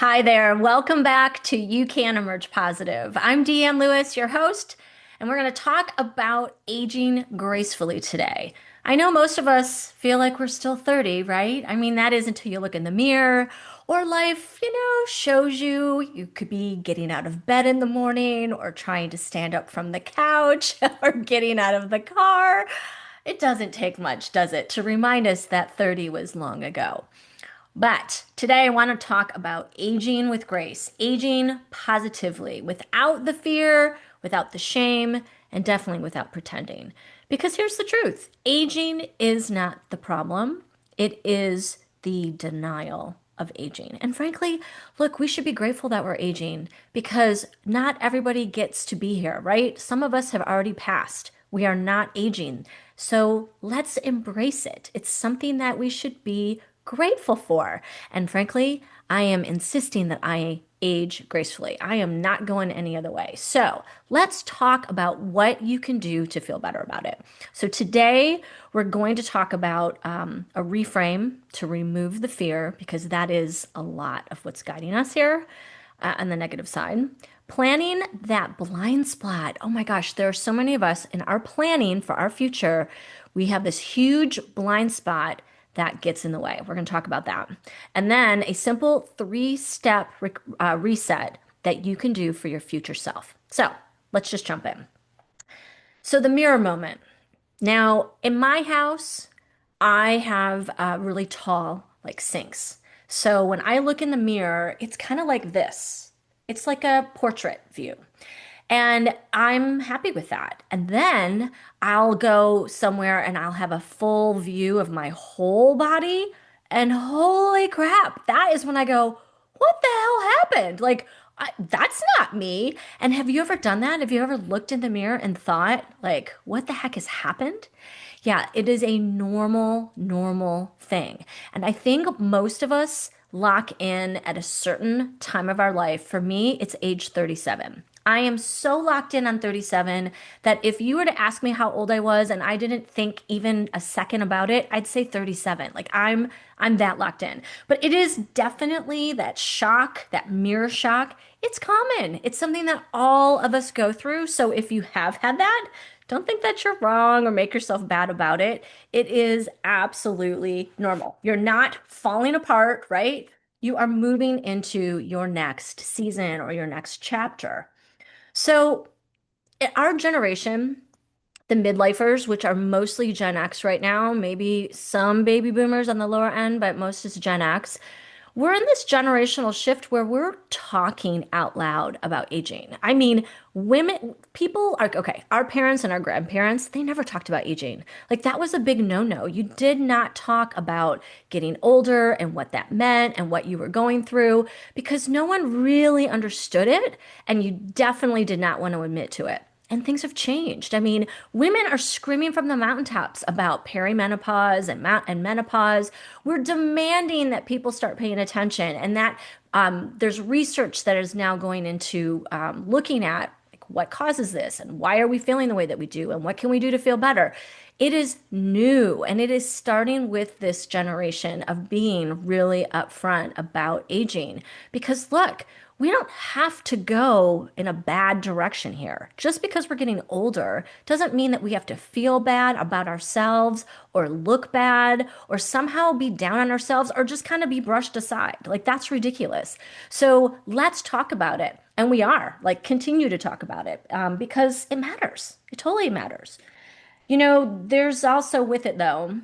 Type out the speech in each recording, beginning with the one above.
Hi there. Welcome back to You Can Emerge Positive. I'm Deanne Lewis, your host, and we're going to talk about aging gracefully today. I know most of us feel like we're still 30, right? I mean, that is until you look in the mirror or life, shows you could be getting out of bed in the morning or trying to stand up from the couch or getting out of the car. It doesn't take much, does it, to remind us that 30 was long ago. But today I want to talk about aging with grace, aging positively, without the fear, without the shame, and definitely without pretending. Because here's the truth, aging is not the problem, it is the denial of aging. And frankly, look, we should be grateful that we're aging because not everybody gets to be here, right? Some of us have already passed. We are not aging. So let's embrace it. It's something that we should be grateful for. And frankly, I am insisting that I age gracefully. I am not going any other way. So let's talk about what you can do to feel better about it. So today we're going to talk about a reframe to remove the fear because that is a lot of what's guiding us here on the negative side. Planning that blind spot. Oh my gosh, there are so many of us in our planning for our future. We have this huge blind spot that gets in the way. We're going to talk about that. And then a simple three-step reset that you can do for your future self. So let's just jump in. So the mirror moment. Now, in my house, I have really tall, like sinks. So when I look in the mirror, it's kind of like this. It's like a portrait view. And I'm happy with that. And then I'll go somewhere and I'll have a full view of my whole body. And holy crap, that is when I go, what the hell happened? Like, that's not me. And have you ever done that? Have you ever looked in the mirror and thought, like, what the heck has happened? Yeah, it is a normal thing. And I think most of us lock in at a certain time of our life. For me, it's age 37. I am so locked in on 37 that if you were to ask me how old I was and I didn't think even a second about it, I'd say 37. Like I'm that locked in. But it is definitely that shock, that mirror shock. It's common. It's something that all of us go through. So if you have had that, don't think that you're wrong or make yourself bad about it. It is absolutely normal. You're not falling apart, right? You are moving into your next season or your next chapter. So, our generation, the midlifers, which are mostly Gen X right now, maybe some baby boomers on the lower end, but most is Gen X. We're in this generational shift where we're talking out loud about aging. I mean, women, people are okay. Our parents and our grandparents, they never talked about aging. Like that was a big no-no. You did not talk about getting older and what that meant and what you were going through because no one really understood it, and you definitely did not want to admit to it. And things have changed. I mean, women are screaming from the mountaintops about perimenopause and menopause. We're demanding that people start paying attention, and that there's research that is now going into looking at like, what causes this and why are we feeling the way that we do and what can we do to feel better. It is new, and it is starting with this generation of being really upfront about aging. Because look, we don't have to go in a bad direction here. Just because we're getting older doesn't mean that we have to feel bad about ourselves or look bad or somehow be down on ourselves or just kind of be brushed aside. Like, that's ridiculous. So let's talk about it. And we are, like, continue to talk about it because it matters. It totally matters. There's also with it, though,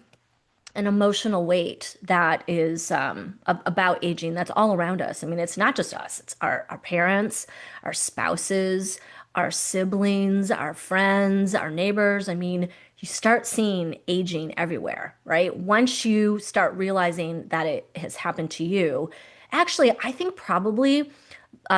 an emotional weight that is about aging that's all around us. I mean, it's not just us, it's our parents, our spouses, our siblings, our friends, our neighbors. I mean, you start seeing aging everywhere, right? Once you start realizing that it has happened to you, actually, I think probably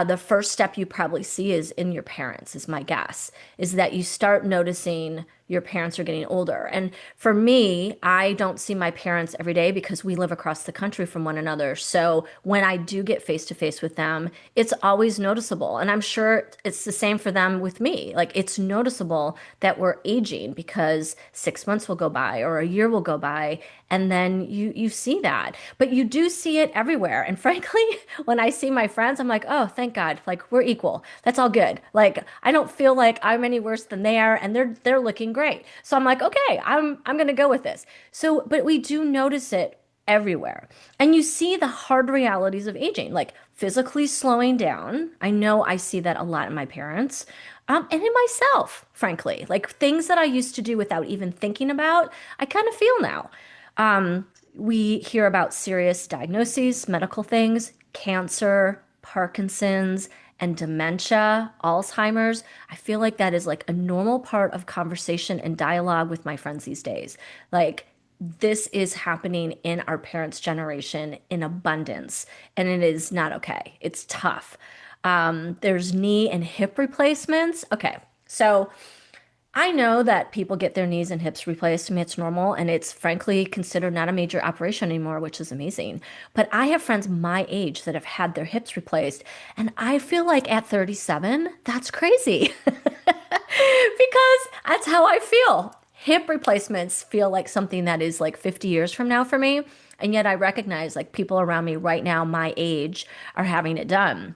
the first step you probably see is in your parents, is my guess, is that you start noticing your parents are getting older. And for me, I don't see my parents every day because we live across the country from one another. So when I do get face to face with them, it's always noticeable. And I'm sure it's the same for them with me. Like it's noticeable that we're aging because 6 months will go by or a year will go by, and then you see that. But you do see it everywhere. And frankly, when I see my friends, I'm like, oh, thank God, like we're equal. That's all good. Like I don't feel like I'm any worse than they are, and they're looking great. So I'm like, okay, I'm gonna go with this. So, but we do notice it everywhere. And you see the hard realities of aging, like physically slowing down. I know I see that a lot in my parents, and in myself, frankly. Like things that I used to do without even thinking about, I kind of feel now. Um, we hear about serious diagnoses, medical things, cancer, Parkinson's, and dementia, Alzheimer's. I feel like that is like a normal part of conversation and dialogue with my friends these days. Like, this is happening in our parents' generation in abundance, and it is not okay. It's tough. There's knee and hip replacements. Okay, so I know that people get their knees and hips replaced. I mean, it's normal and it's frankly considered not a major operation anymore, which is amazing. But I have friends my age that have had their hips replaced, and I feel like at 37, that's crazy because that's how I feel. Hip replacements feel like something that is like 50 years from now for me. And yet I recognize like people around me right now, my age, are having it done.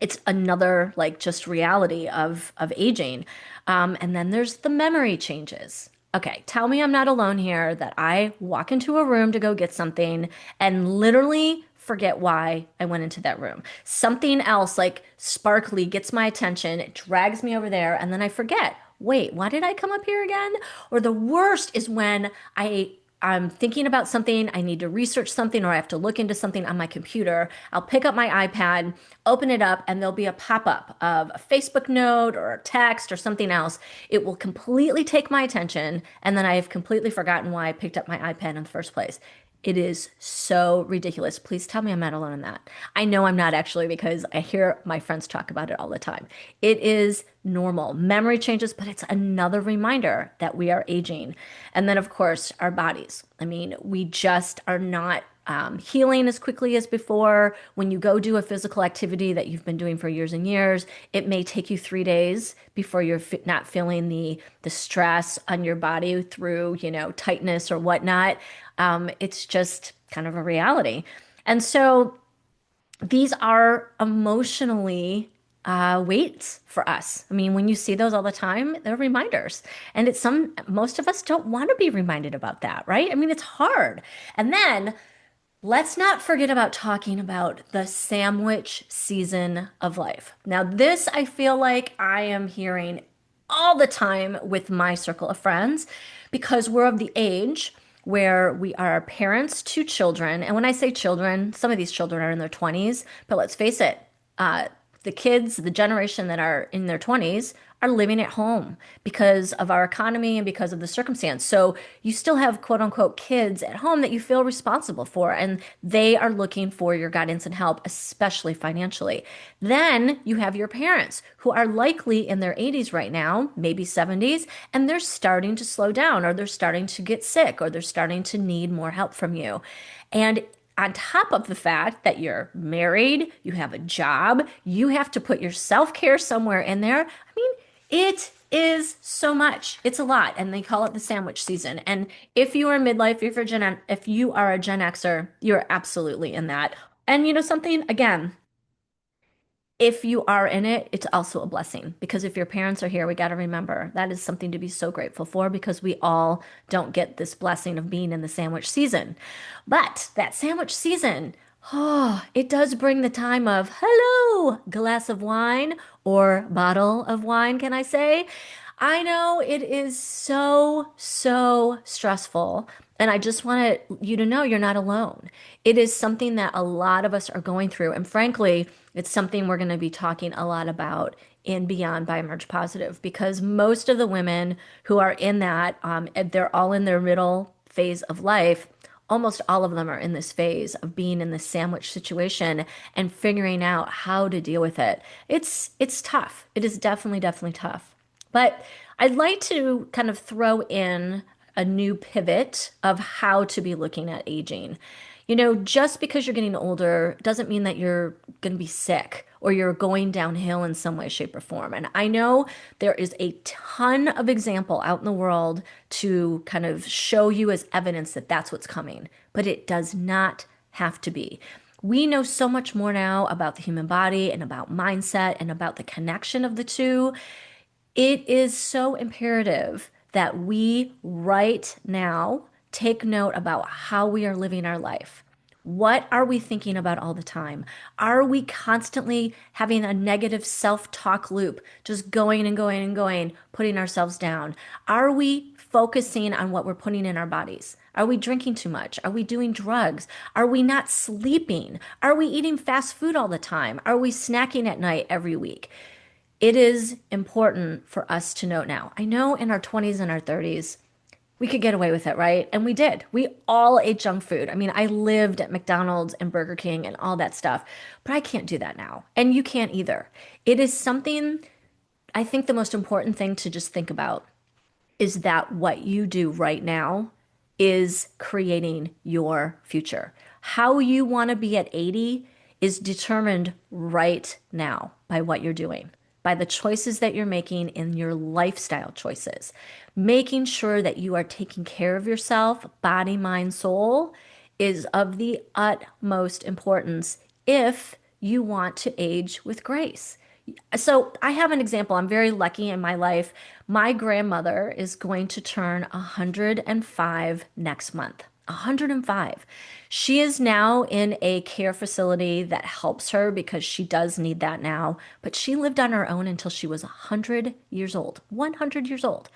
It's another like just reality of aging. And then there's the memory changes. Okay, tell me I'm not alone here that I walk into a room to go get something and literally forget why I went into that room. Something else like sparkly gets my attention, it drags me over there, and then I forget. Wait, why did I come up here again? Or the worst is when I'm thinking about something, I need to research something, or I have to look into something on my computer. I'll pick up my iPad, open it up, and there'll be a pop-up of a Facebook note or a text or something else. It will completely take my attention, and then I have completely forgotten why I picked up my iPad in the first place. It is so ridiculous. Please tell me I'm not alone in that. I know I'm not actually because I hear my friends talk about it all the time. It is normal. Memory changes, but it's another reminder that we are aging. And then, of course, our bodies. I mean, we just are not healing as quickly as before. When you go do a physical activity that you've been doing for years and years, it may take you 3 days before you're not feeling the stress on your body through, tightness or whatnot. It's just kind of a reality. And so these are emotionally weights for us. I mean, when you see those all the time, they're reminders. And most of us don't want to be reminded about that, right? I mean, it's hard. And then let's not forget about talking about the sandwich season of life. Now, this I feel like I am hearing all the time with my circle of friends because we're of the age where we are parents to children. And when I say children, some of these children are in their 20s, but let's face it, uh, the kids, the generation that are in their 20s, are living at home because of our economy and because of the circumstance. So you still have quote unquote kids at home that you feel responsible for, and they are looking for your guidance and help, especially financially. Then you have your parents who are likely in their 80s right now, maybe 70s, and they're starting to slow down or they're starting to get sick or they're starting to need more help from you. And on top of the fact that you're married, you have a job, you have to put your self care somewhere in there. I mean, it is so much. It's a lot, and they call it the sandwich season. And if you are midlife, if you are a Gen Xer, you're absolutely in that. And you know something? Again, if you are in it, it's also a blessing because if your parents are here, we got to remember that is something to be so grateful for because we all don't get this blessing of being in the sandwich season. But that sandwich season, oh, it does bring the time of hello, glass of wine or bottle of wine, can I say? I know it is so, so stressful. And I just want you to know you're not alone. It is something that a lot of us are going through. And frankly, it's something we're going to be talking a lot about in Beyond by Emerge Positive because most of the women who are in that, they're all in their middle phase of life. Almost all of them are in this phase of being in this sandwich situation and figuring out how to deal with it. It's tough. It is definitely, definitely tough. But I'd like to kind of throw in a new pivot of how to be looking at aging. Just because you're getting older doesn't mean that you're going to be sick or you're going downhill in some way, shape, or form. And I know there is a ton of example out in the world to kind of show you as evidence that that's what's coming, but it does not have to be. We know so much more now about the human body and about mindset and about the connection of the two. It is so imperative that we right now take note about how we are living our life. What are we thinking about all the time? Are we constantly having a negative self talk loop, just going and going and going, putting ourselves down? Are we focusing on what we're putting in our bodies? Are we drinking too much? Are we doing drugs? Are we not sleeping? Are we eating fast food all the time? Are we snacking at night every week? It is important for us to note now. I know in our 20s and our 30s, we could get away with it, right? And we did. We all ate junk food. I mean, I lived at McDonald's and Burger King and all that stuff, but I can't do that now. And you can't either. It is something, I think the most important thing to just think about is that what you do right now is creating your future. How you want to be at 80 is determined right now by what you're doing, by the choices that you're making in your lifestyle choices. Making sure that you are taking care of yourself, body, mind, soul, is of the utmost importance if you want to age with grace. So I have an example. I'm very lucky in my life. My grandmother is going to turn 105 next month. 105. She is now in a care facility that helps her because she does need that now, but she lived on her own until she was 100 years old. 100 years old.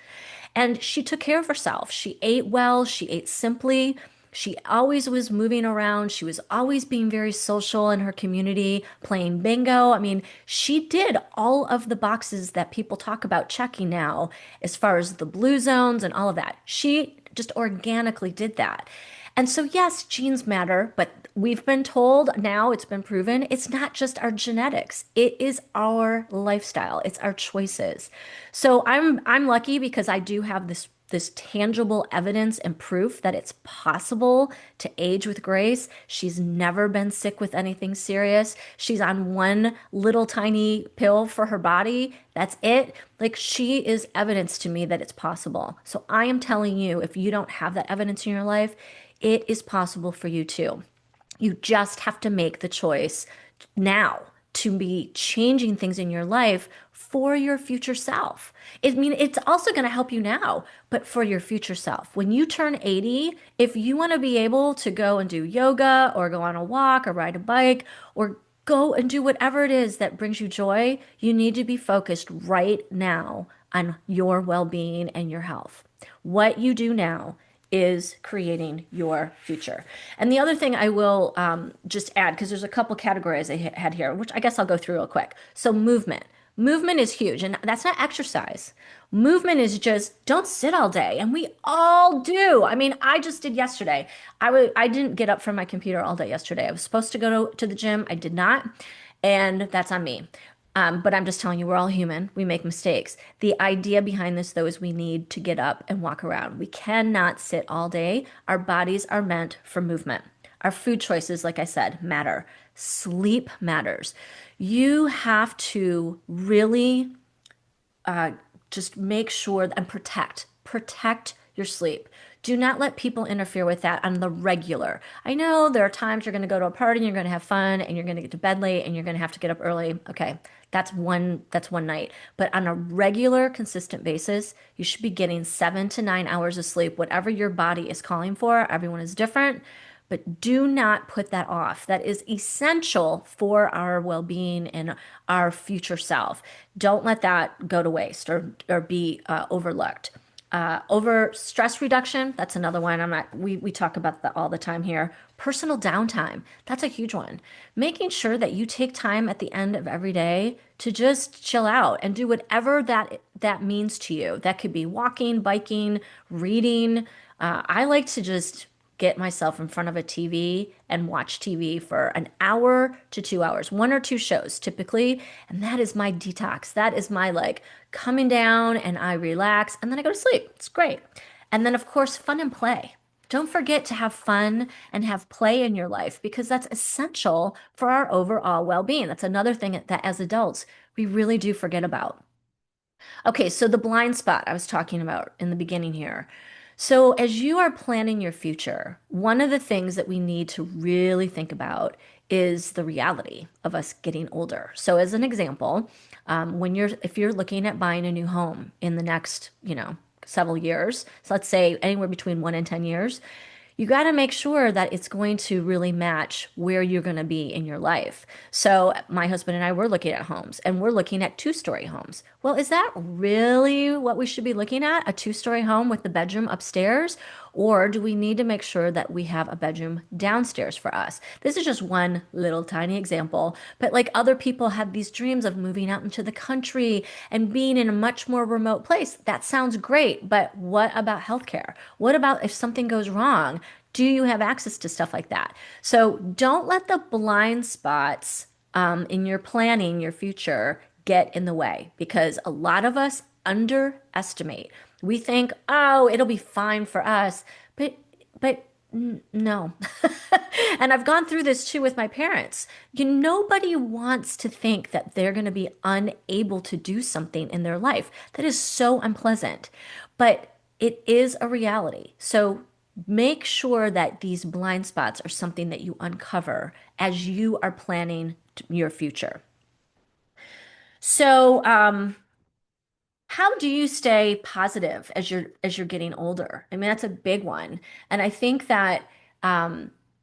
And she took care of herself. She ate well, she ate simply. She always was moving around. She was always being very social in her community, playing bingo. I mean, she did all of the boxes that people talk about checking now, as far as the blue zones and all of that. She just organically did that. And so, yes, genes matter, but we've been told now, it's been proven, it's not just our genetics. It is our lifestyle. It's our choices. So I'm lucky because I do have this tangible evidence and proof that it's possible to age with grace. She's never been sick with anything serious. She's on one little tiny pill for her body. That's it. Like, she is evidence to me that it's possible. So I am telling you, if you don't have that evidence in your life, it is possible for you too. You just have to make the choice now to be changing things in your life for your future self. I mean, it's also going to help you now, but for your future self. When you turn 80, if you want to be able to go and do yoga or go on a walk or ride a bike or go and do whatever it is that brings you joy, you need to be focused right now on your well being and your health. What you do now is creating your future. And the other thing I will just add, because there's a couple categories I had here, which I guess I'll go through real quick. So movement. Movement is huge, and that's not exercise. Movement is just don't sit all day, and we all do. I mean, I just did yesterday. I didn't get up from my computer all day yesterday. I was supposed to go to the gym. I did not, and that's on me. But I'm just telling you, we're all human. We make mistakes. The idea behind this, though, is we need to get up and walk around. We cannot sit all day. Our bodies are meant for movement. Our food choices, like I said, matter. Sleep matters. You have to really just make sure and protect your sleep. Do not let people interfere with that on the regular. I know there are times you're going to go to a party and you're going to have fun and you're going to get to bed late and you're going to have to get up early. Okay, that's one night. But on a regular, consistent basis, you should be getting 7 to 9 hours of sleep, whatever your body is calling for. Everyone is different, but do not put that off. That is essential for our well-being and our future self. Don't let that go to waste or be overlooked. Over stress reduction, that's another one. We talk about that all the time here. Personal downtime, that's a huge one. Making sure that you take time at the end of every day to just chill out and do whatever that means to you. That could be walking, biking, reading. I like to just get myself in front of a TV and watch TV for an hour to 2 hours, one or two shows typically. And that is my detox. That is my like coming down and I relax and then I go to sleep. It's great. And then, of course, fun and play. Don't forget to have fun and have play in your life because that's essential for our overall well being. That's another thing that as adults, we really do forget about. Okay, so the blind spot I was talking about in the beginning here. So, as you are planning your future, one of the things that we need to really think about is the reality of us getting older. So, as an example, if you're looking at buying a new home in the next, several years, so let's say anywhere between 1 and 10 years, you got to make sure that it's going to really match where you're going to be in your life. So, my husband and I were looking at homes and we're looking at two-story homes. Well, is that really what we should be looking at? A two-story home with the bedroom upstairs? Or do we need to make sure that we have a bedroom downstairs for us? This is just one little tiny example, but like other people have these dreams of moving out into the country and being in a much more remote place. That sounds great, but what about healthcare? What about if something goes wrong? Do you have access to stuff like that? So don't let the blind spots in your planning your future get in the way because a lot of us underestimate. We think, oh, it'll be fine for us, but no. And I've gone through this too with my parents. Nobody wants to think that they're going to be unable to do something in their life. That is so unpleasant, but it is a reality. So make sure that these blind spots are something that you uncover as you are planning your future. So, how do you stay positive as you're getting older? I mean, that's a big one. And I think that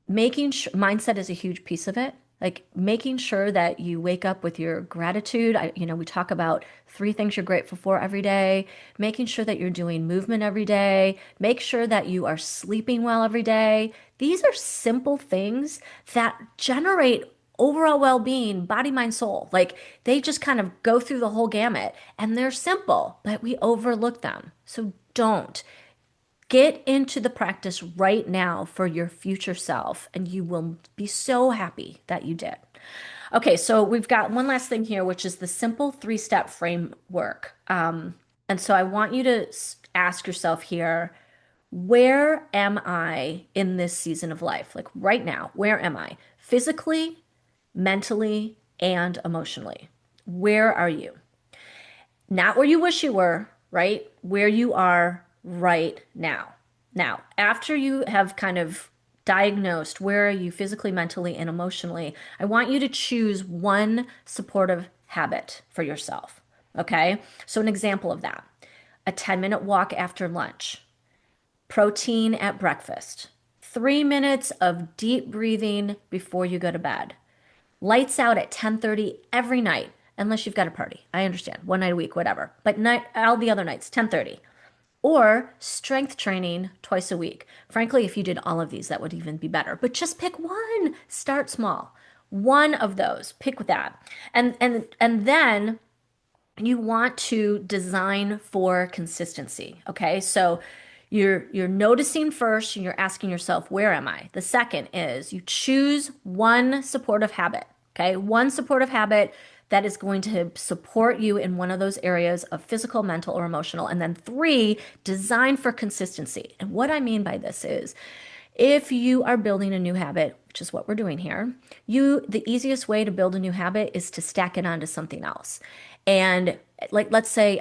making sure mindset is a huge piece of it. Like making sure that you wake up with your gratitude. We talk about three things you're grateful for every day, making sure that you're doing movement every day, make sure that you are sleeping well every day. These are simple things that generate overall well-being, body, mind, soul. Like they just kind of go through the whole gamut and they're simple, but we overlook them. So don't get into the practice right now for your future self, and you will be so happy that you did. Okay, so we've got one last thing here, which is the simple three-step framework. And so I want you to ask yourself here, where am I in this season of life? Like right now, where am I? Physically, mentally, and emotionally. Where are you? Not where you wish you were, right? Where you are right now. Now, after you have kind of diagnosed where are you physically, mentally, and emotionally, I want you to choose one supportive habit for yourself. Okay? So, an example of that, a 10-minute walk after lunch, protein at breakfast, 3 minutes of deep breathing before you go to bed, lights out at 10:30 every night, unless you've got a party. I understand. One night a week, whatever. But night, all the other nights, 10:30. Or strength training twice a week. Frankly, if you did all of these, that would even be better. But just pick one. Start small. One of those. Pick that. And then you want to design for consistency. Okay. So you're noticing first and you're asking yourself, where am I? The second is you choose one supportive habit. Okay. One supportive habit that is going to support you in one of those areas of physical, mental, or emotional. And then three, design for consistency. And what I mean by this is if you are building a new habit, which is what we're doing here, the easiest way to build a new habit is to stack it onto something else. And like let's say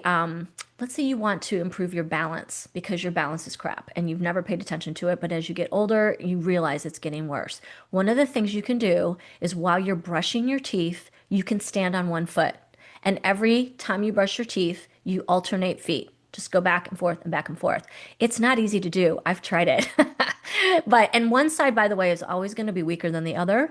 you want to improve your balance because your balance is crap and you've never paid attention to it, but as you get older, you realize it's getting worse. One of the things you can do is while you're brushing your teeth, you can stand on one foot. And every time you brush your teeth, you alternate feet. Just go back and forth and back and forth. It's not easy to do. I've tried it. And one side, by the way, is always going to be weaker than the other.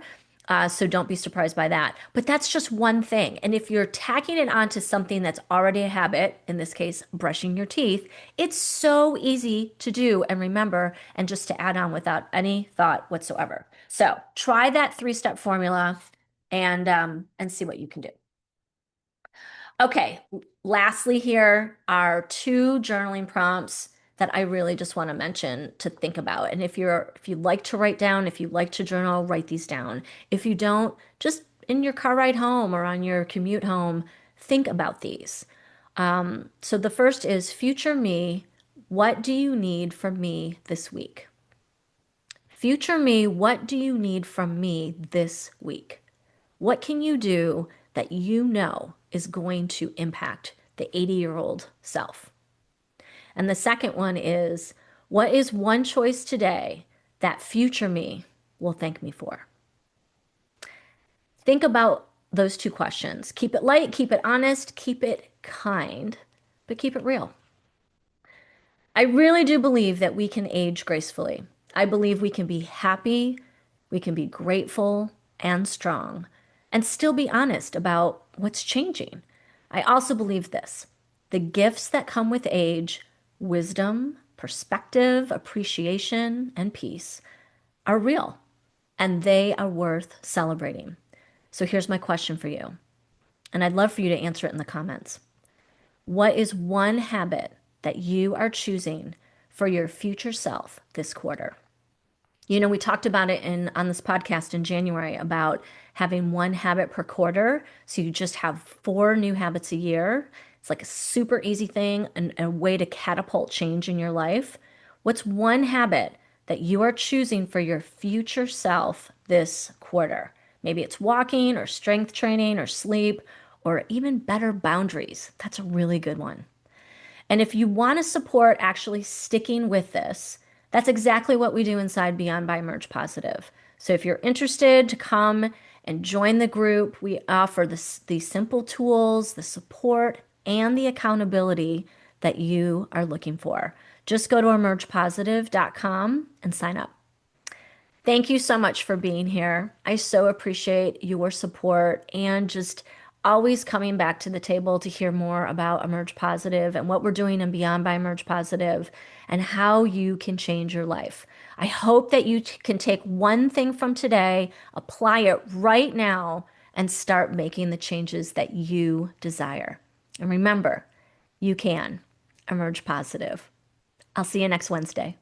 So don't be surprised by that. But that's just one thing. And if you're tacking it onto something that's already a habit, in this case, brushing your teeth, it's so easy to do and remember and just to add on without any thought whatsoever. So try that three-step formula and see what you can do. Okay, lastly, here are two journaling prompts that I really just want to mention to think about. And if you like to write down, if you like to journal, write these down. If you don't, just in your car ride home or on your commute home, think about these. So the first is future me, what do you need from me this week? Future me, what do you need from me this week? What can you do that you know is going to impact the 80-year-old self? And the second one is, what is one choice today that future me will thank me for? Think about those two questions. Keep it light, keep it honest, keep it kind, but keep it real. I really do believe that we can age gracefully. I believe we can be happy, we can be grateful and strong, and still be honest about what's changing. I also believe this: the gifts that come with age, wisdom, perspective, appreciation, and peace, are real, and they are worth celebrating. So here's my question for you, and I'd love for you to answer it in the comments. What is one habit that you are choosing for your future self this quarter? You know, we talked about it on this podcast in January about having one habit per quarter. So you just have 4 new habits a year. It's like a super easy thing and a way to catapult change in your life. What's one habit that you are choosing for your future self this quarter? Maybe it's walking or strength training or sleep or even better boundaries. That's a really good one. And if you want to support actually sticking with this, that's exactly what we do inside Beyond by Emerge Positive. So if you're interested to come and join the group, we offer these simple tools, the support, and the accountability that you are looking for. Just go to emergepositive.com and sign up. Thank you so much for being here. I so appreciate your support and just always coming back to the table to hear more about Emerge Positive and what we're doing in Beyond by Emerge Positive and how you can change your life. I hope that you can take one thing from today, apply it right now, and start making the changes that you desire. And remember, you can emerge positive. I'll see you next Wednesday.